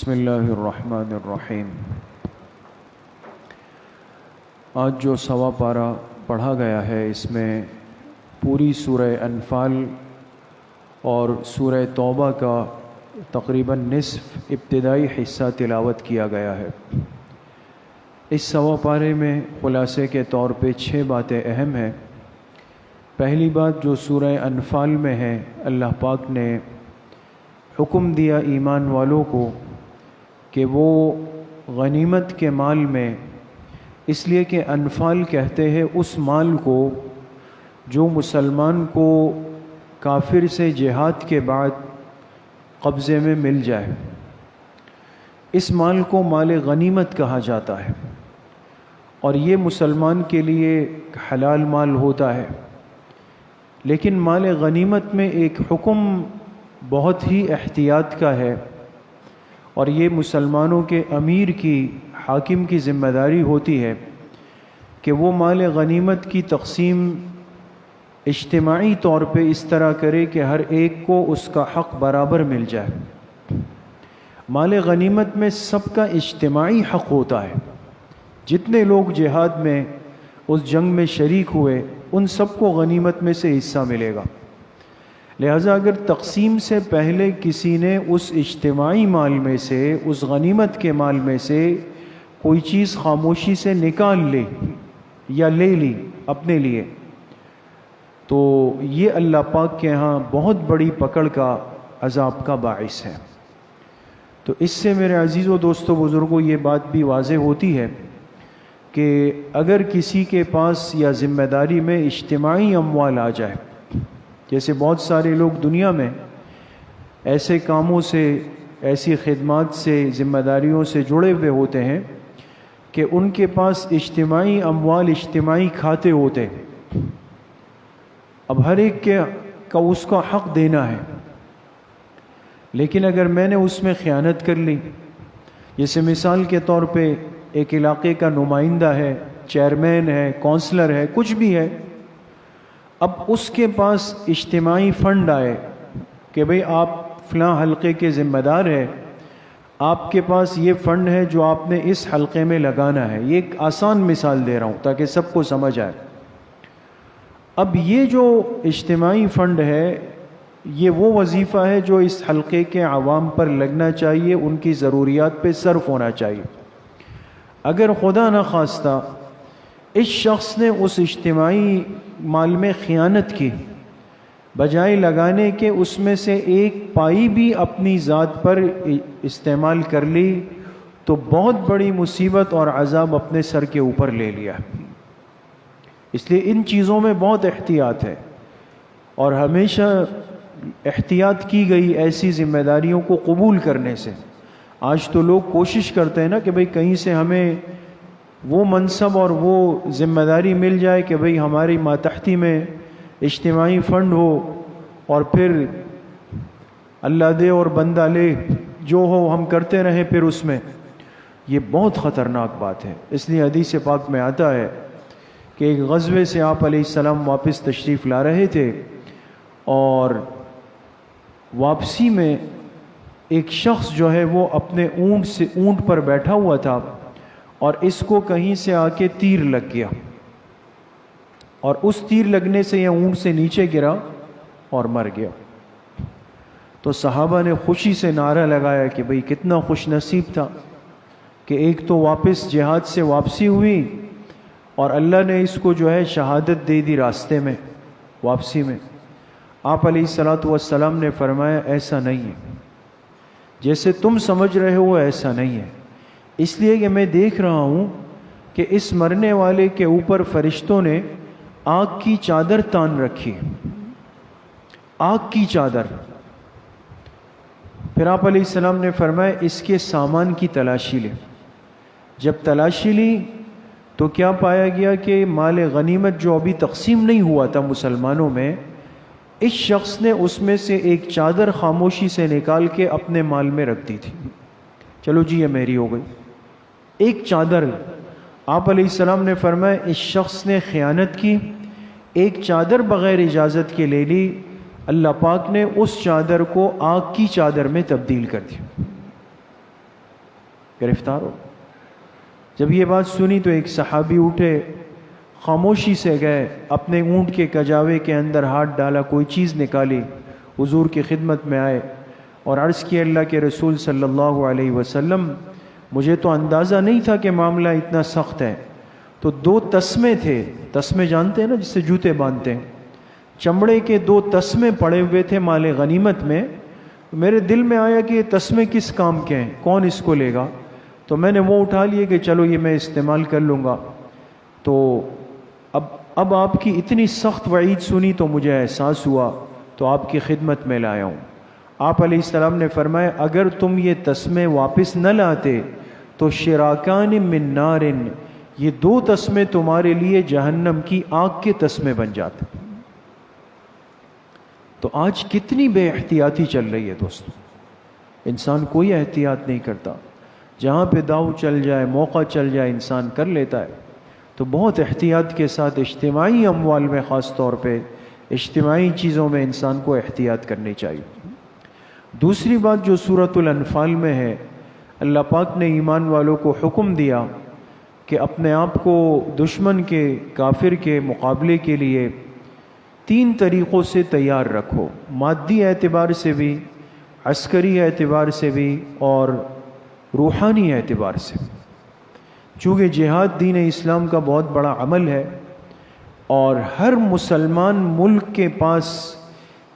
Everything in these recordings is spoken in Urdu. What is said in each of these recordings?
بسم اللہ الرحمن الرحیم۔ آج جو سوا پارہ پڑھا گیا ہے اس میں پوری سورہ انفال اور سورہ توبہ کا تقریباً نصف ابتدائی حصہ تلاوت کیا گیا ہے۔ اس سوا پارے میں خلاصے کے طور پہ 6 باتیں اہم ہیں۔ پہلی بات جو سورہ انفال میں ہے، اللہ پاک نے حکم دیا ایمان والوں کو کہ وہ غنیمت کے مال میں، اس لیے کہ انفال کہتے ہیں اس مال کو جو مسلمان کو کافر سے جہاد کے بعد قبضے میں مل جائے، اس مال کو مال غنیمت کہا جاتا ہے، اور یہ مسلمان کے لیے حلال مال ہوتا ہے۔ لیکن مال غنیمت میں ایک حکم بہت ہی احتیاط کا ہے، اور یہ مسلمانوں کے امیر کی، حاکم کی ذمہ داری ہوتی ہے کہ وہ مال غنیمت کی تقسیم اجتماعی طور پہ اس طرح کرے کہ ہر ایک کو اس کا حق برابر مل جائے۔ مال غنیمت میں سب کا اجتماعی حق ہوتا ہے، جتنے لوگ جہاد میں اس جنگ میں شریک ہوئے ان سب کو غنیمت میں سے حصہ ملے گا۔ لہٰذا اگر تقسیم سے پہلے کسی نے اس اجتماعی مال میں سے، اس غنیمت کے مال میں سے کوئی چیز خاموشی سے نکال لی یا لے لی اپنے لیے، تو یہ اللہ پاک کے ہاں بہت بڑی پکڑ کا، عذاب کا باعث ہے۔ تو اس سے میرے عزیز و دوستو بزرگوں یہ بات بھی واضح ہوتی ہے کہ اگر کسی کے پاس یا ذمہ داری میں اجتماعی اموال آ جائے، جیسے بہت سارے لوگ دنیا میں ایسے کاموں سے، ایسی خدمات سے، ذمہ داریوں سے جڑے ہوئے ہوتے ہیں کہ ان کے پاس اجتماعی اموال، اجتماعی کھاتے ہوتے، اب ہر ایک کا اس کا حق دینا ہے، لیکن اگر میں نے اس میں خیانت کر لی، جیسے مثال کے طور پہ ایک علاقے کا نمائندہ ہے، چیئرمین ہے، کونسلر ہے، کچھ بھی ہے، اب اس کے پاس اجتماعی فنڈ آئے کہ بھئی آپ فلاں حلقے کے ذمہ دار ہے، آپ کے پاس یہ فنڈ ہے جو آپ نے اس حلقے میں لگانا ہے۔ یہ ایک آسان مثال دے رہا ہوں تاکہ سب کو سمجھ آئے۔ اب یہ جو اجتماعی فنڈ ہے، یہ وہ وظیفہ ہے جو اس حلقے کے عوام پر لگنا چاہیے، ان کی ضروریات پہ صرف ہونا چاہیے۔ اگر خدا نخواستہ اس شخص نے اس اجتماعی مال میں خیانت کی، بجائے لگانے کے اس میں سے ایک پائی بھی اپنی ذات پر استعمال کر لی، تو بہت بڑی مصیبت اور عذاب اپنے سر کے اوپر لے لیا۔ اس لیے ان چیزوں میں بہت احتیاط ہے، اور ہمیشہ احتیاط کی گئی ایسی ذمہ داریوں کو قبول کرنے سے۔ آج تو لوگ کوشش کرتے ہیں نا کہ بھئی کہیں سے ہمیں وہ منصب اور وہ ذمہ داری مل جائے کہ بھئی ہماری ماتحتی میں اجتماعی فنڈ ہو، اور پھر اللہ دے اور بندہ لے، جو ہو ہم کرتے رہیں پھر اس میں۔ یہ بہت خطرناک بات ہے۔ اس لیے حدیث پاک میں آتا ہے کہ ایک غزوے سے آپ علیہ السلام واپس تشریف لا رہے تھے، اور واپسی میں ایک شخص جو ہے وہ اپنے اونٹ پر بیٹھا ہوا تھا، اور اس کو کہیں سے آ کے تیر لگ گیا، اور اس تیر لگنے سے یہ اونٹ سے نیچے گرا اور مر گیا۔ تو صحابہ نے خوشی سے نعرہ لگایا کہ بھئی کتنا خوش نصیب تھا کہ ایک تو واپس جہاد سے واپسی ہوئی، اور اللہ نے اس کو جو ہے شہادت دے دی راستے میں، واپسی میں۔ آپ علیہ السلام نے فرمایا ایسا نہیں ہے، جیسے تم سمجھ رہے ہو ایسا نہیں ہے، اس لیے کہ میں دیکھ رہا ہوں کہ اس مرنے والے کے اوپر فرشتوں نے آگ کی چادر تان رکھی، آگ کی چادر۔ پھر آپ علیہ السلام نے فرمایا اس کے سامان کی تلاشی لے۔ جب تلاشی لی تو کیا پایا گیا کہ مال غنیمت جو ابھی تقسیم نہیں ہوا تھا مسلمانوں میں، اس شخص نے اس میں سے ایک چادر خاموشی سے نکال کے اپنے مال میں رکھ دی تھی۔ چلو جی یہ میری ہو گئی، ایک چادر۔ آپ علیہ السلام نے فرمایا اس شخص نے خیانت کی، ایک چادر بغیر اجازت کے لے لی، اللہ پاک نے اس چادر کو آگ کی چادر میں تبدیل کر دیا۔ گرفتار ہو۔ جب یہ بات سنی تو ایک صحابی اٹھے، خاموشی سے گئے، اپنے اونٹ کے کجاوے کے اندر ہاتھ ڈالا، کوئی چیز نکالی، حضور کی خدمت میں آئے اور عرض کیا اللہ کے رسول صلی اللہ علیہ وسلم، مجھے تو اندازہ نہیں تھا کہ معاملہ اتنا سخت ہے۔ تو 2 تسمے تھے، تسمے جانتے ہیں نا جس سے جوتے باندھتے ہیں، چمڑے کے 2 تسمے پڑے ہوئے تھے مال غنیمت میں۔ میرے دل میں آیا کہ یہ تسمے کس کام کے ہیں، کون اس کو لے گا؟ تو میں نے وہ اٹھا لیے کہ چلو یہ میں استعمال کر لوں گا۔ تو اب آپ کی اتنی سخت وعید سنی تو مجھے احساس ہوا، تو آپ کی خدمت میں لایا ہوں۔ آپ علیہ السلام نے فرمایا اگر تم یہ تسمے واپس نہ لاتے تو شراکان من نار، یہ 2 تسمے تمہارے لیے جہنم کی آگ کے تسمے بن جاتے۔ تو آج کتنی بے احتیاطی چل رہی ہے دوستو، انسان کوئی احتیاط نہیں کرتا، جہاں پہ داؤ چل جائے، موقع چل جائے، انسان کر لیتا ہے۔ تو بہت احتیاط کے ساتھ اجتماعی اموال میں، خاص طور پہ اجتماعی چیزوں میں انسان کو احتیاط کرنی چاہیے۔ دوسری بات جو سورۃ الانفال میں ہے، اللہ پاک نے ایمان والوں کو حکم دیا کہ اپنے آپ کو دشمن کے، کافر کے مقابلے کے لیے 3 طریقوں سے تیار رکھو، مادی اعتبار سے بھی، عسکری اعتبار سے بھی، اور روحانی اعتبار سے۔ چونکہ جہاد دین اسلام کا بہت بڑا عمل ہے، اور ہر مسلمان ملک کے پاس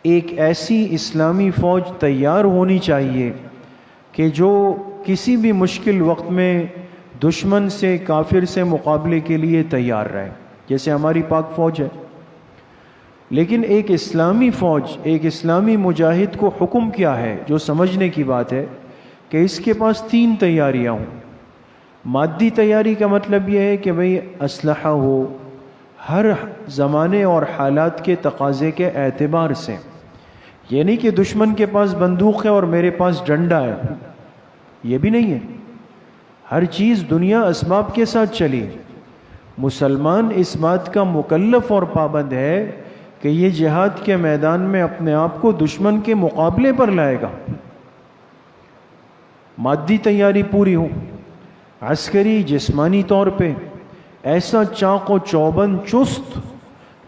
ایک ایسی اسلامی فوج تیار ہونی چاہیے کہ جو کسی بھی مشکل وقت میں دشمن سے، کافر سے مقابلے کے لیے تیار رہے، جیسے ہماری پاک فوج ہے۔ لیکن ایک اسلامی فوج، ایک اسلامی مجاہد کو حکم کیا ہے، جو سمجھنے کی بات ہے، کہ اس کے پاس 3 تیاریاں ہوں۔ مادی تیاری کا مطلب یہ ہے کہ بھئی اسلحہ ہو، ہر زمانے اور حالات کے تقاضے کے اعتبار سے، یہ نہیں کہ دشمن کے پاس بندوق ہے اور میرے پاس ڈنڈا ہے، یہ بھی نہیں ہے۔ ہر چیز دنیا اسباب کے ساتھ چلی۔ مسلمان اس بات کا مکلف اور پابند ہے کہ یہ جہاد کے میدان میں اپنے آپ کو دشمن کے مقابلے پر لائے گا۔ مادی تیاری پوری ہو، عسکری جسمانی طور پہ ایسا چاق و چوبند چست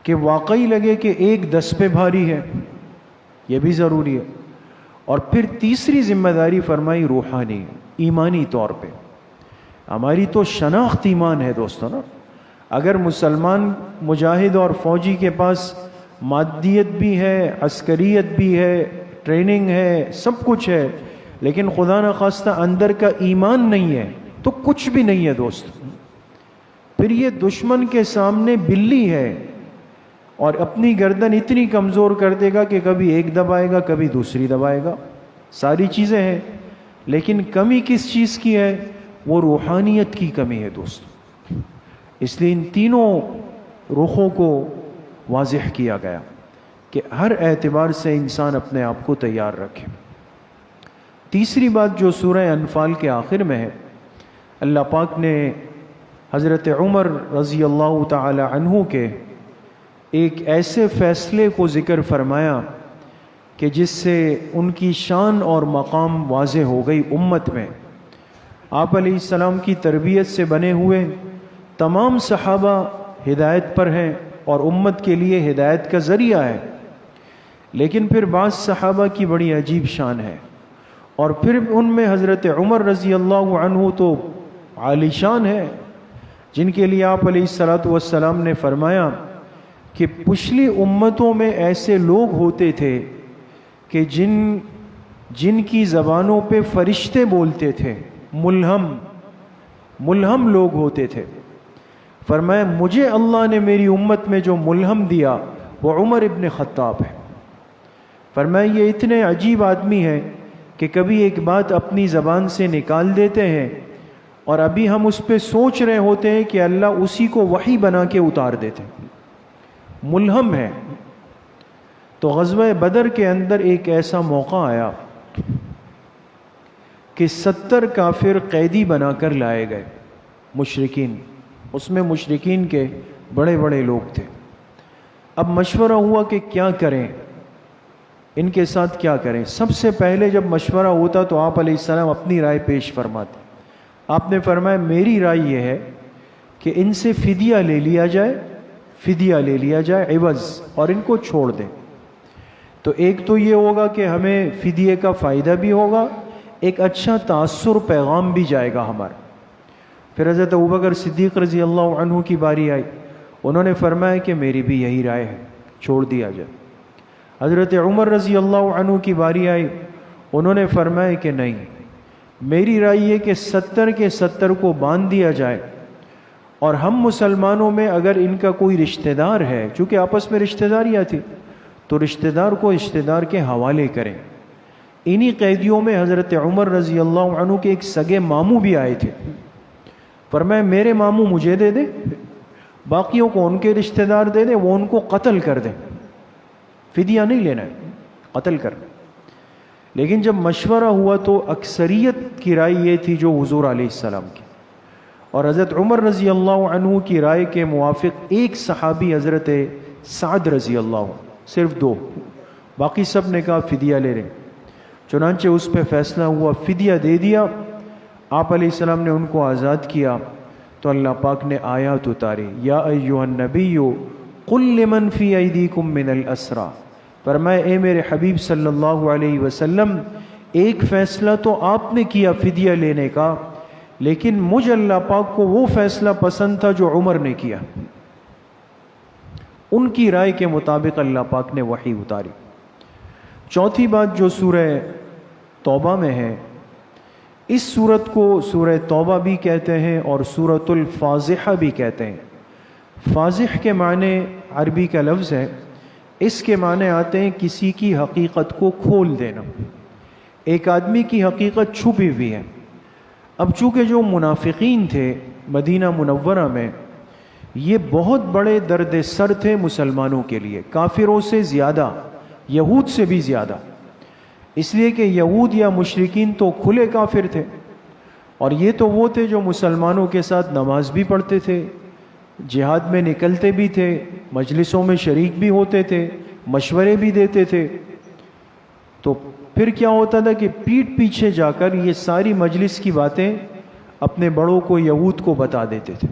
کہ واقعی لگے کہ ایک 10 پہ بھاری ہے، یہ بھی ضروری ہے۔ اور پھر تیسری ذمہ داری فرمائی روحانی، ایمانی طور پہ۔ ہماری تو شناخت ایمان ہے دوستو نا۔ اگر مسلمان مجاہد اور فوجی کے پاس مادیت بھی ہے، عسکریت بھی ہے، ٹریننگ ہے، سب کچھ ہے، لیکن خدا نخواستہ اندر کا ایمان نہیں ہے تو کچھ بھی نہیں ہے دوست۔ پھر یہ دشمن کے سامنے بلی ہے، اور اپنی گردن اتنی کمزور کر دے گا کہ کبھی ایک دبائے گا، کبھی دوسری دبائے گا، ساری چیزیں ہیں، لیکن کمی کس چیز کی ہے؟ وہ روحانیت کی کمی ہے دوست۔ اس لیے ان تینوں رخوں کو واضح کیا گیا کہ ہر اعتبار سے انسان اپنے آپ کو تیار رکھے۔ تیسری بات جو سورہ انفال کے آخر میں ہے، اللہ پاک نے حضرت عمر رضی اللہ تعالی عنہ کے ایک ایسے فیصلے کو ذکر فرمایا کہ جس سے ان کی شان اور مقام واضح ہو گئی امت میں۔ آپ علیہ السلام کی تربیت سے بنے ہوئے تمام صحابہ ہدایت پر ہیں اور امت کے لیے ہدایت کا ذریعہ ہے، لیکن پھر بعض صحابہ کی بڑی عجیب شان ہے، اور پھر ان میں حضرت عمر رضی اللہ عنہ تو عالی شان ہے، جن کے لیے آپ علیہ السلام نے فرمایا کہ پچھلی امتوں میں ایسے لوگ ہوتے تھے کہ جن کی زبانوں پہ فرشتے بولتے تھے، ملہم لوگ ہوتے تھے۔ فرمایا مجھے اللہ نے میری امت میں جو ملہم دیا وہ عمر ابن خطاب ہے۔ فرمایا یہ اتنے عجیب آدمی ہیں کہ کبھی ایک بات اپنی زبان سے نکال دیتے ہیں اور ابھی ہم اس پہ سوچ رہے ہوتے ہیں کہ اللہ اسی کو وحی بنا کے اتار دیتے ہیں، ملہم ہے۔ تو غزوہ بدر کے اندر ایک ایسا موقع آیا کہ 70 کافر قیدی بنا کر لائے گئے، مشرکین، اس میں مشرکین کے بڑے بڑے لوگ تھے۔ اب مشورہ ہوا کہ کیا کریں، ان کے ساتھ کیا کریں۔ سب سے پہلے جب مشورہ ہوتا تو آپ علیہ السلام اپنی رائے پیش فرماتے، آپ نے فرمایا میری رائے یہ ہے کہ ان سے فدیہ لے لیا جائے عوض، اور ان کو چھوڑ دیں۔ تو ایک تو یہ ہوگا کہ ہمیں فدیے کا فائدہ بھی ہوگا، ایک اچھا تاثر پیغام بھی جائے گا ہمارا۔ پھر حضرت ابوبکر صدیق رضی اللہ عنہ کی باری آئی، انہوں نے فرمایا کہ میری بھی یہی رائے ہے، چھوڑ دیا جائے۔ حضرت عمر رضی اللہ عنہ کی باری آئی، انہوں نے فرمایا کہ نہیں، میری رائے یہ کہ 70 کے 70 کو باندھ دیا جائے، اور ہم مسلمانوں میں اگر ان کا کوئی رشتہ دار ہے، چونکہ آپس میں رشتہ داریاں تھی، تو رشتہ دار کو رشتہ دار کے حوالے کریں۔ انہی قیدیوں میں حضرت عمر رضی اللہ عنہ کے ایک سگے ماموں بھی آئے تھے، فرمایا میرے ماموں مجھے دے دیں، باقیوں کو ان کے رشتہ دار دے دیں، وہ ان کو قتل کر دیں، فدیہ نہیں لینا ہے، قتل کر دیں۔ لیکن جب مشورہ ہوا تو اکثریت کی رائے یہ تھی جو حضور علیہ السلام کی، اور حضرت عمر رضی اللہ عنہ کی رائے کے موافق ایک صحابی حضرت سعد رضی اللہ عنہ، صرف 2، باقی سب نے کہا فدیہ لے رہے۔ چنانچہ اس پہ فیصلہ ہوا، فدیہ دے دیا، آپ علیہ السلام نے ان کو آزاد کیا، تو اللہ پاک نے آیات اتاری، یا ایھا النبی قل لمن فی ایدیکم من الاسریٰ، فرمائے اے میرے حبیب صلی اللہ علیہ وسلم، ایک فیصلہ تو آپ نے کیا فدیہ لینے کا، لیکن مجھ اللہ پاک کو وہ فیصلہ پسند تھا جو عمر نے کیا۔ ان کی رائے کے مطابق اللہ پاک نے وحی اتاری۔ چوتھی بات جو سورہ توبہ میں ہے، اس سورت کو سورہ توبہ بھی کہتے ہیں اور سورۃ الفاضحہ بھی کہتے ہیں۔ فاضح کے معنی عربی کا لفظ ہے، اس کے معنی آتے ہیں کسی کی حقیقت کو کھول دینا، ایک آدمی کی حقیقت چھپی ہوئی ہے۔ اب چونکہ جو منافقین تھے مدینہ منورہ میں، یہ بہت بڑے درد سر تھے مسلمانوں کے لیے، کافروں سے زیادہ، یہود سے بھی زیادہ، اس لیے کہ یہود یا مشرکین تو کھلے کافر تھے، اور یہ تو وہ تھے جو مسلمانوں کے ساتھ نماز بھی پڑھتے تھے، جہاد میں نکلتے بھی تھے، مجلسوں میں شریک بھی ہوتے تھے، مشورے بھی دیتے تھے۔ تو پھر کیا ہوتا تھا کہ پیٹھ پیچھے جا کر یہ ساری مجلس کی باتیں اپنے بڑوں کو، یہود کو بتا دیتے تھے،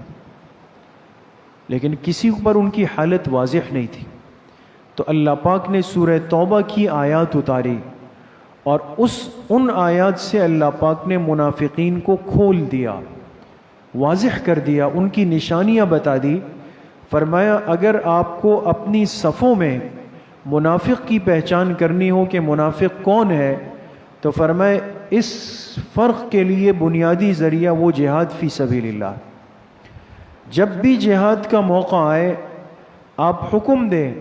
لیکن کسی پر ان کی حالت واضح نہیں تھی۔ تو اللہ پاک نے سورہ توبہ کی آیات اتاری، اور ان آیات سے اللہ پاک نے منافقین کو کھول دیا، واضح کر دیا، ان کی نشانیاں بتا دی۔ فرمایا اگر آپ کو اپنی صفوں میں منافق کی پہچان کرنی ہو کہ منافق کون ہے، تو فرمائے اس فرق کے لیے بنیادی ذریعہ وہ جہاد فی سبیل اللہ۔ جب بھی جہاد کا موقع آئے، آپ حکم دیں،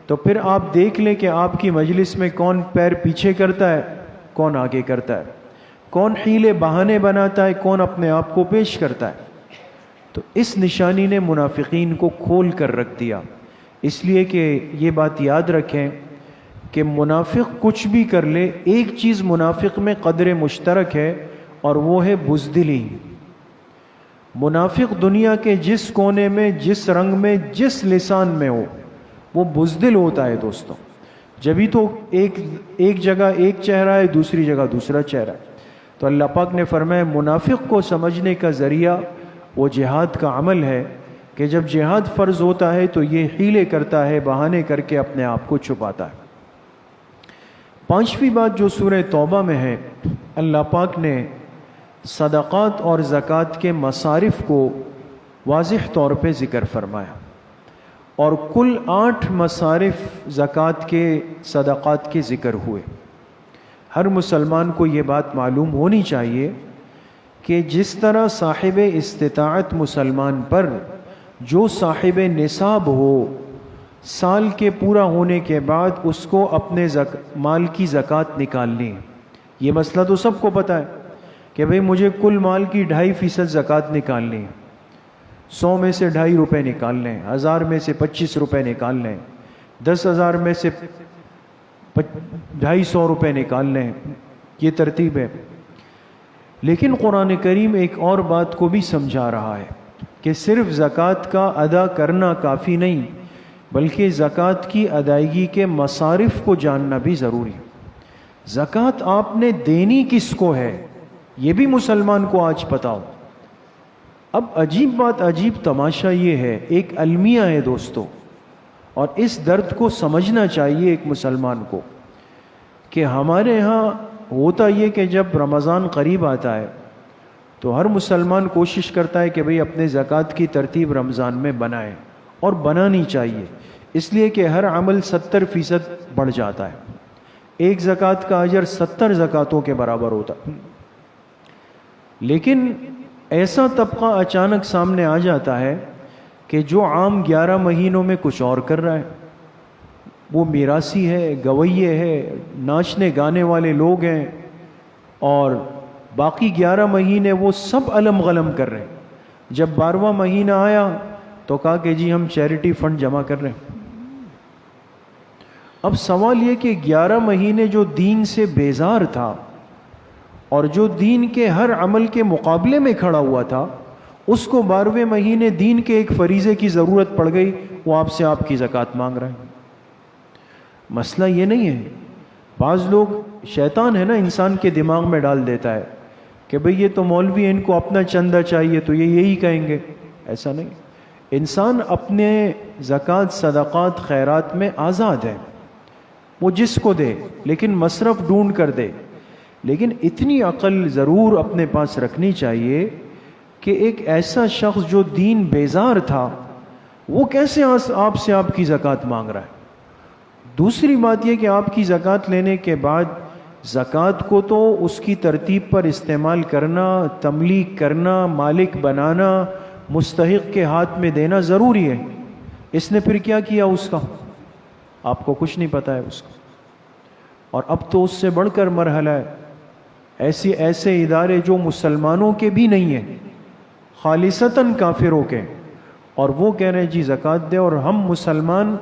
تو پھر آپ دیکھ لیں کہ آپ کی مجلس میں کون پیر پیچھے کرتا ہے، کون آگے کرتا ہے، کون حیلے بہانے بناتا ہے، کون اپنے آپ کو پیش کرتا ہے۔ تو اس نشانی نے منافقین کو کھول کر رکھ دیا، اس لیے کہ یہ بات یاد رکھیں کہ منافق کچھ بھی کر لے، ایک چیز منافق میں قدر مشترک ہے، اور وہ ہے بزدلی۔ منافق دنیا کے جس کونے میں، جس رنگ میں، جس لسان میں ہو، وہ بزدل ہوتا ہے دوستوں۔ جبھی تو ایک جگہ ایک چہرہ ہے، دوسری جگہ دوسرا چہرہ ہے۔ تو اللہ پاک نے فرمایا منافق کو سمجھنے کا ذریعہ وہ جہاد کا عمل ہے، کہ جب جہاد فرض ہوتا ہے تو یہ حیلے کرتا ہے، بہانے کر کے اپنے آپ کو چھپاتا ہے۔ پانچویں بات جو سورہ توبہ میں ہے، اللہ پاک نے صدقات اور زکوٰۃ کے مصارف کو واضح طور پہ ذکر فرمایا، اور کل 8 مصارف زکوٰۃ کے، صدقات کے ذکر ہوئے۔ ہر مسلمان کو یہ بات معلوم ہونی چاہیے کہ جس طرح صاحب استطاعت مسلمان پر جو صاحب نصاب ہو، سال کے پورا ہونے کے بعد اس کو اپنے مال کی زکوٰۃ نکالنی ہے۔ یہ مسئلہ تو سب کو پتہ ہے کہ بھئی مجھے کل مال کی 2.5% زکوٰۃ نکالنی ہے، 100 میں سے 2.5 روپے نکالنے ہیں، 1000 میں سے 25 روپے نکالنے ہیں، 10,000 میں سے 250 روپے نکالنے ہیں، یہ ترتیب ہے۔ لیکن قرآن کریم ایک اور بات کو بھی سمجھا رہا ہے کہ صرف زکوٰۃ کا ادا کرنا کافی نہیں، بلکہ زکوٰۃ کی ادائیگی کے مصارف کو جاننا بھی ضروری ہے۔ زکوٰۃ آپ نے دینی کس کو ہے، یہ بھی مسلمان کو آج پتہ ہو۔ اب عجیب بات، عجیب تماشا یہ ہے، ایک المیہ ہے دوستو، اور اس درد کو سمجھنا چاہیے ایک مسلمان کو، کہ ہمارے ہاں ہوتا یہ کہ جب رمضان قریب آتا ہے تو ہر مسلمان کوشش کرتا ہے کہ بھئی اپنے زکوٰۃ کی ترتیب رمضان میں بنائے، اور بنانی چاہیے، اس لیے کہ ہر عمل 70% بڑھ جاتا ہے، ایک زکوٰۃ کا اجر 70 زکوٰۃوں کے برابر ہوتا۔ لیکن ایسا طبقہ اچانک سامنے آ جاتا ہے کہ جو عام 11 مہینوں میں کچھ اور کر رہا ہے، وہ میراثی ہے، گویے ہے، ناچنے گانے والے لوگ ہیں، اور باقی 11 مہینے وہ سب علم غلم کر رہے ہیں۔ جب 12واں مہینہ آیا تو کہا کہ جی ہم چیریٹی فنڈ جمع کر رہے ہیں۔ اب سوال یہ کہ 11 مہینے جو دین سے بیزار تھا اور جو دین کے ہر عمل کے مقابلے میں کھڑا ہوا تھا، اس کو 12ویں مہینے دین کے ایک فریضے کی ضرورت پڑ گئی، وہ آپ سے آپ کی زکوٰۃ مانگ رہے ہیں۔ مسئلہ یہ نہیں ہے، بعض لوگ، شیطان ہے نا انسان کے دماغ میں ڈال دیتا ہے کہ بھئی یہ تو مولوی ہیں، ان کو اپنا چندہ چاہیے تو یہ یہی کہیں گے۔ ایسا نہیں، انسان اپنے زکوٰۃ، صدقات، خیرات میں آزاد ہے، وہ جس کو دے، لیکن مصرف ڈھونڈ کر دے۔ لیکن اتنی عقل ضرور اپنے پاس رکھنی چاہیے کہ ایک ایسا شخص جو دین بیزار تھا، وہ کیسے آپ سے آپ کی زکوٰۃ مانگ رہا ہے۔ دوسری بات یہ کہ آپ کی زکوٰۃ لینے کے بعد زکوٰۃ کو تو اس کی ترتیب پر استعمال کرنا، تملیک کرنا، مالک بنانا، مستحق کے ہاتھ میں دینا ضروری ہے۔ اس نے پھر کیا کیا اس کا، آپ کو کچھ نہیں پتا ہے اس کا۔ اور اب تو اس سے بڑھ کر مرحلہ ہے، ایسے ادارے جو مسلمانوں کے بھی نہیں ہیں، خالصتاً کافروں کے، اور وہ کہہ رہے ہیں جی زکوٰۃ دے، اور ہم مسلمان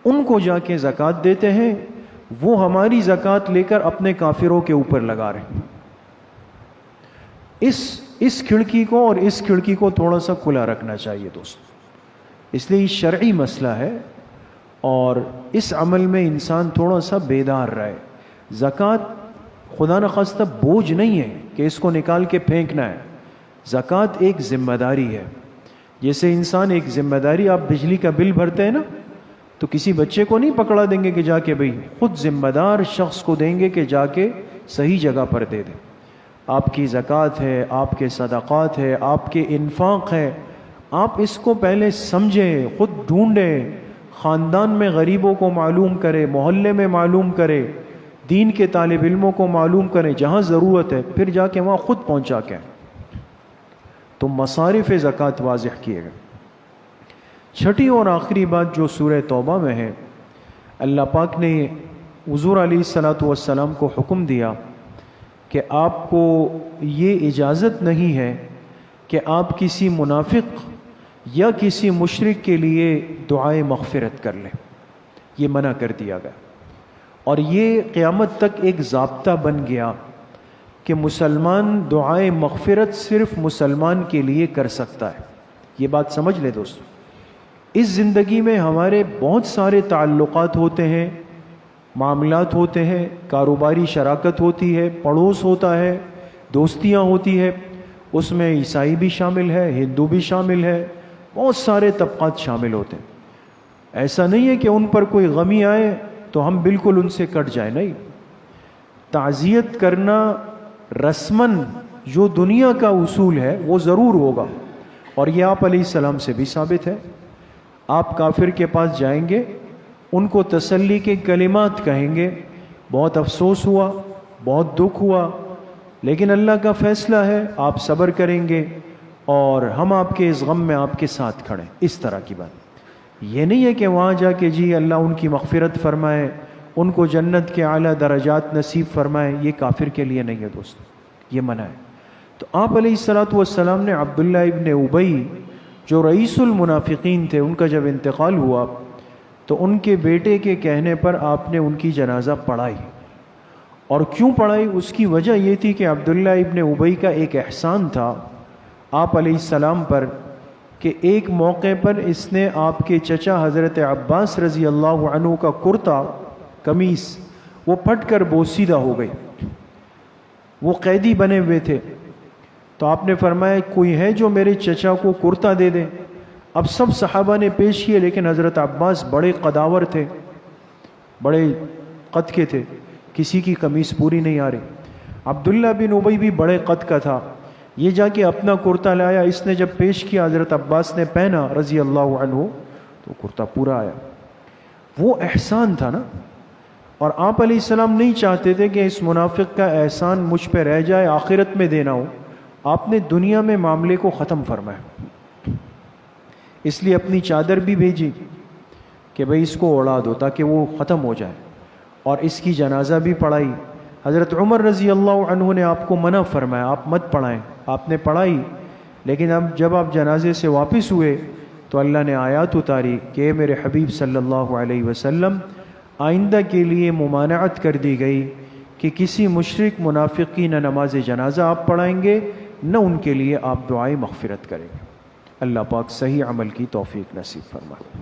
ان کو جا کے زکوٰۃ دیتے ہیں، وہ ہماری زکوٰۃ لے کر اپنے کافروں کے اوپر لگا رہے ہیں۔ اس کھڑکی کو اور اس کھڑکی کو تھوڑا سا کھلا رکھنا چاہیے دوست، اس لیے یہ شرعی مسئلہ ہے، اور اس عمل میں انسان تھوڑا سا بیدار رہے۔ زکوٰۃ خدا نخواستہ بوجھ نہیں ہے کہ اس کو نکال کے پھینکنا ہے، زکوٰۃ ایک ذمہ داری ہے۔ جیسے انسان ایک ذمہ داری، آپ بجلی کا بل بھرتے ہیں نا، تو کسی بچے کو نہیں پکڑا دیں گے کہ جا کے بھئی، خود ذمہ دار شخص کو دیں گے کہ جا کے صحیح جگہ پر دے دیں۔ آپ کی زکوٰۃ ہے، آپ کے صدقات ہے، آپ کے انفاق ہے، آپ اس کو پہلے سمجھیں، خود ڈھونڈیں، خاندان میں غریبوں کو معلوم کرے، محلے میں معلوم کرے، دین کے طالب علموں کو معلوم کریں، جہاں ضرورت ہے پھر جا کے وہاں خود پہنچا کے تو مصارف زکوٰۃ واضح کیے گئے۔ چھٹی اور آخری بات جو سورہ توبہ میں ہے، اللہ پاک نے حضور علیہ الصلاۃ والسلام کو حکم دیا کہ آپ کو یہ اجازت نہیں ہے کہ آپ کسی منافق یا کسی مشرک کے لیے دعائے مغفرت کر لیں، یہ منع کر دیا گیا۔ اور یہ قیامت تک ایک ضابطہ بن گیا کہ مسلمان دعائے مغفرت صرف مسلمان کے لیے کر سکتا ہے۔ یہ بات سمجھ لے دوستو، اس زندگی میں ہمارے بہت سارے تعلقات ہوتے ہیں، معاملات ہوتے ہیں، کاروباری شراکت ہوتی ہے، پڑوس ہوتا ہے، دوستیاں ہوتی ہے، اس میں عیسائی بھی شامل ہے، ہندو بھی شامل ہے، بہت سارے طبقات شامل ہوتے ہیں۔ ایسا نہیں ہے کہ ان پر کوئی غمی آئے تو ہم بالکل ان سے کٹ جائیں، نہیں، تعزیت کرنا رسماً جو دنیا کا اصول ہے وہ ضرور ہوگا، اور یہ آپ علیہ السلام سے بھی ثابت ہے۔ آپ کافر کے پاس جائیں گے، ان کو تسلی کے کلمات کہیں گے، بہت افسوس ہوا، بہت دکھ ہوا، لیکن اللہ کا فیصلہ ہے، آپ صبر کریں گے اور ہم آپ کے اس غم میں آپ کے ساتھ کھڑے، اس طرح کی بات۔ یہ نہیں ہے کہ وہاں جا کے جی اللہ ان کی مغفرت فرمائے، ان کو جنت کے اعلیٰ درجات نصیب فرمائے، یہ کافر کے لیے نہیں ہے دوست، یہ منع ہے۔ تو آپ علیہ الصلاۃ والسلام نے عبداللہ ابن ابی جو رئیس المنافقین تھے، ان کا جب انتقال ہوا تو ان کے بیٹے کے کہنے پر آپ نے ان کی جنازہ پڑھائی۔ اور کیوں پڑھائی؟ اس کی وجہ یہ تھی کہ عبداللہ ابن ابی کا ایک احسان تھا آپ علیہ السلام پر، کہ ایک موقع پر اس نے آپ کے چچا حضرت عباس رضی اللہ عنہ کا کرتا قمیص وہ پھٹ کر بوسیدہ ہو گئی، وہ قیدی بنے ہوئے تھے، تو آپ نے فرمایا کوئی ہے جو میرے چچا کو کرتا دے دے؟ اب سب صحابہ نے پیش کیے، لیکن حضرت عباس بڑے قداور تھے، بڑے قد کے تھے، کسی کی قمیص پوری نہیں آ رہی۔ عبداللہ بن ابی بھی بڑے قد کا تھا، یہ جا کے اپنا کرتا لایا، اس نے جب پیش کیا حضرت عباس نے پہنا رضی اللہ عنہ تو کرتا پورا آیا۔ وہ احسان تھا نا، اور آپ علیہ السلام نہیں چاہتے تھے کہ اس منافق کا احسان مجھ پہ رہ جائے، آخرت میں دینا ہو، آپ نے دنیا میں معاملے کو ختم فرمایا، اس لیے اپنی چادر بھی بھیجی کہ بھئی اس کو اڑا دو تاکہ وہ ختم ہو جائے، اور اس کی جنازہ بھی پڑھائی۔ حضرت عمر رضی اللہ عنہ نے آپ کو منع فرمایا آپ مت پڑھائیں، آپ نے پڑھائی، لیکن اب جب آپ جنازے سے واپس ہوئے تو اللہ نے آیات اتاری کہ میرے حبیب صلی اللہ علیہ وسلم آئندہ کے لیے ممانعت کر دی گئی کہ کسی مشرک منافق کی نہ نماز جنازہ آپ پڑھائیں گے نہ ان کے لیے آپ دعائے مغفرت کریں گے۔ اللہ پاک صحیح عمل کی توفیق نصیب فرمائے۔